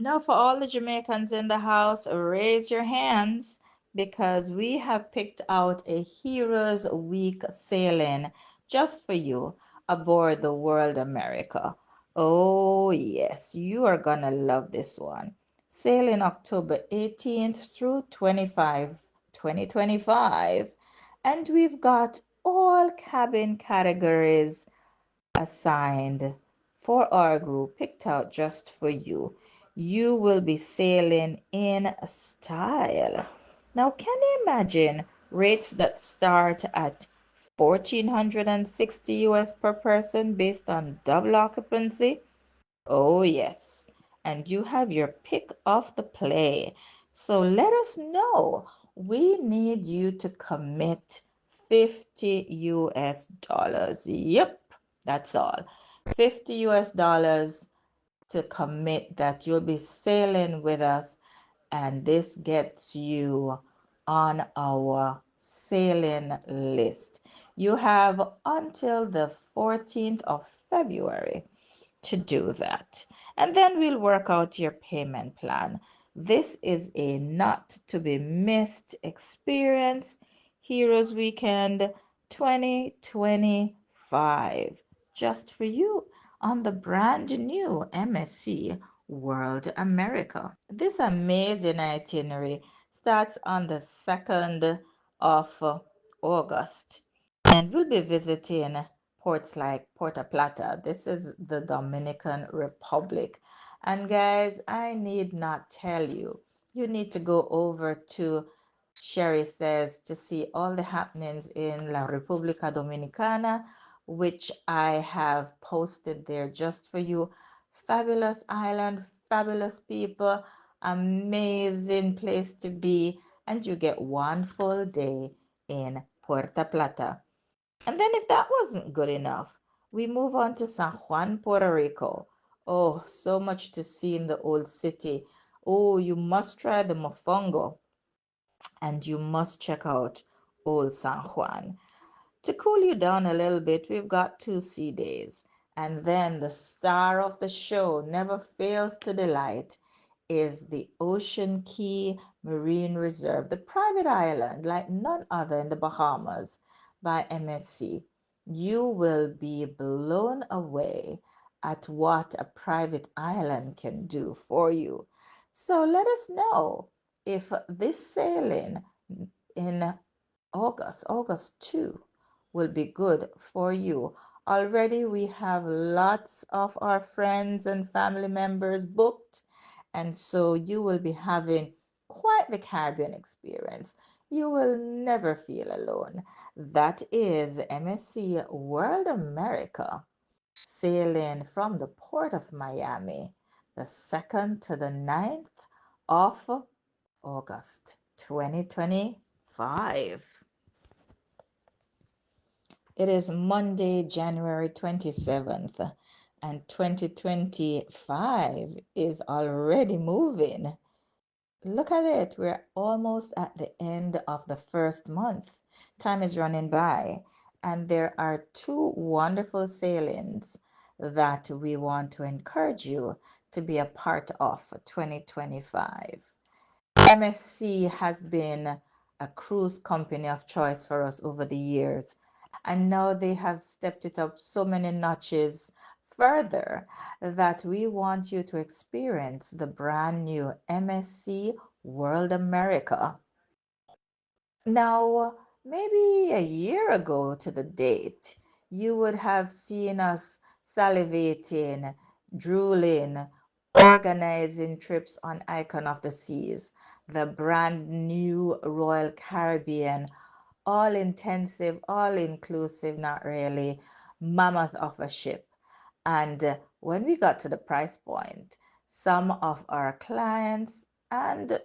Now, for all the Jamaicans in the house, raise your hands because we have picked out a Heroes Week sailing just for you aboard the World America. Oh, yes, you are gonna love this one. Sailing October 18th through 2025. And we've got all cabin categories assigned for our group, picked out just for you. You will be sailing in style. Now, can you imagine rates that start at 1460 US per person based on double occupancy? Oh, yes. And you have your pick of the play. So let us know. We need you to commit 50 US dollars. Yep, that's all. 50 US dollars to commit that you'll be sailing with us, and this gets you on our sailing list. You have until the 14th of February to do that. And then we'll work out your payment plan. This is a not to be missed experience. Heroes Weekend 2025, just for you on the brand new MSC World America. This amazing itinerary starts on the 2nd of August, and we'll be visiting ports like Puerto Plata. This is the Dominican Republic. And guys, I need not tell you, you need to go over to Sheri Says to see all the happenings in La República Dominicana, which I have posted there just for you. Fabulous island, fabulous people, amazing place to be, and you get one full day in Puerto Plata. And then, if that wasn't good enough, we move on to San Juan, Puerto Rico. Oh, so much to see in the old city. Oh, you must try the mofongo and you must check out Old San Juan. To cool you down a little bit, we've got 2 sea days. And then the star of the show never fails to delight is the Ocean Key Marine Reserve, the private island like none other in the Bahamas by MSC. You will be blown away at what a private island can do for you. So let us know if this sailing in August 2, will be good for you. Already we have lots of our friends and family members booked, and so you will be having quite the Caribbean experience. You will never feel alone. That is MSC World America sailing from the port of Miami the 2nd to the 9th of August 2025. It is Monday, January 27th, and 2025 is already moving. Look at it, we're almost at the end of the first month. Time is running by, and there are two wonderful sailings that we want to encourage you to be a part of for 2025. MSC has been a cruise company of choice for us over the years, and now they have stepped it up so many notches further that we want you to experience the brand new MSC World America. Now, maybe a year ago to the date, you would have seen us salivating, drooling, organizing trips on Icon of the Seas, the brand new Royal Caribbean, all intensive, all inclusive, not really, mammoth of a ship. And when we got to the price point, some of our clients, and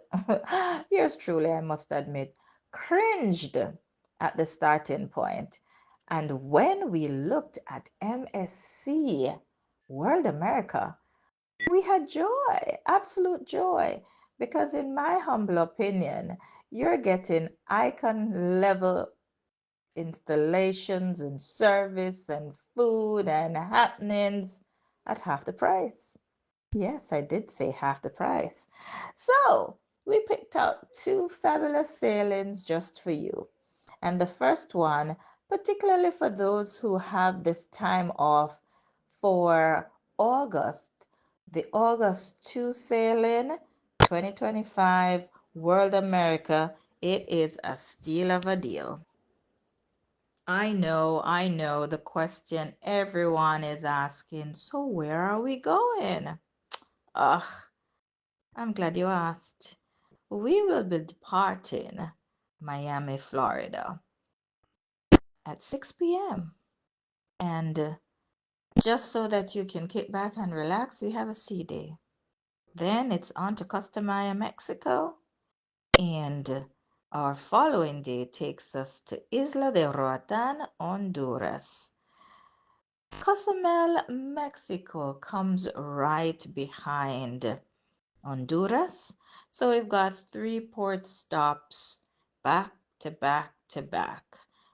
yours truly, I must admit, cringed at the starting point. And when we looked at MSC World America, we had joy, absolute joy, because in my humble opinion, you're getting icon level installations and service and food and happenings at half the price. Yes, I did say half the price. So, we picked out two fabulous sailings just for you. And the first one, particularly for those who have this time off for August, the August 2 sailing 2025 World America, it is a steal of a deal. I know the question everyone is asking. So, where are we going? Ugh, I'm glad you asked. We will be departing Miami, Florida at 6 p.m. And just so that you can kick back and relax, we have a sea day. Then it's on to Costamaya, Mexico. And our following day takes us to Isla de Roatan, Honduras. Cozumel, Mexico comes right behind Honduras. So we've got three port stops back to back to back.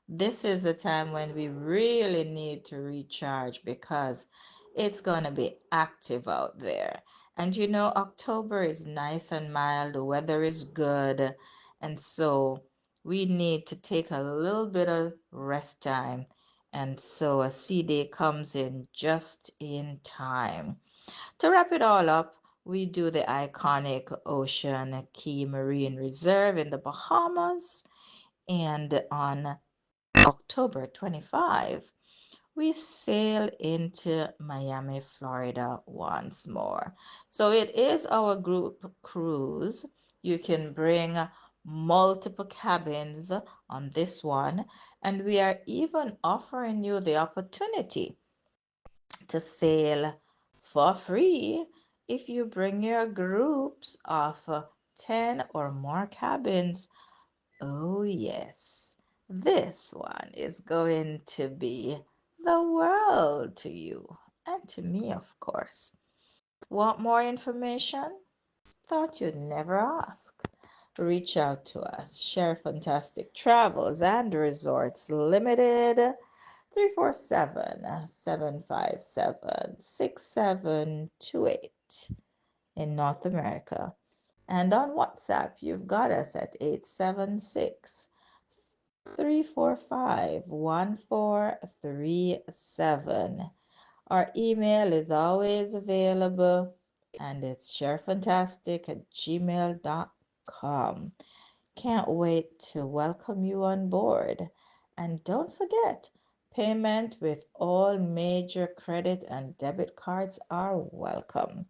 This is a time when we really need to recharge because it's going to be active out there. And you know, October is nice and mild, the weather is good, and so we need to take a little bit of rest time. And so a sea day comes in just in time. To wrap it all up, we do the iconic Ocean Key Marine Reserve in the Bahamas, and on October 25, we sail into Miami, Florida once more. So it is our group cruise. You can bring multiple cabins on this one, and we are even offering you the opportunity to sail for free if you bring your groups of 10 or more cabins. Oh, yes, this one is going to be the world to you and to me, of course. Want more information? Thought you'd never ask. Reach out to us, Share Fantastic Travels and Resorts Limited, 347-757-6728 in North America. And on WhatsApp, you've got us at 876-345-1437. Our email is always available, and it's sharefantastic@gmail.com. Can't wait to welcome you on board. And don't forget, payment with all major credit and debit cards are welcome.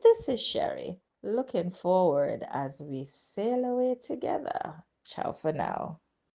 This is Sheri, looking forward as we sail away together. Ciao for now.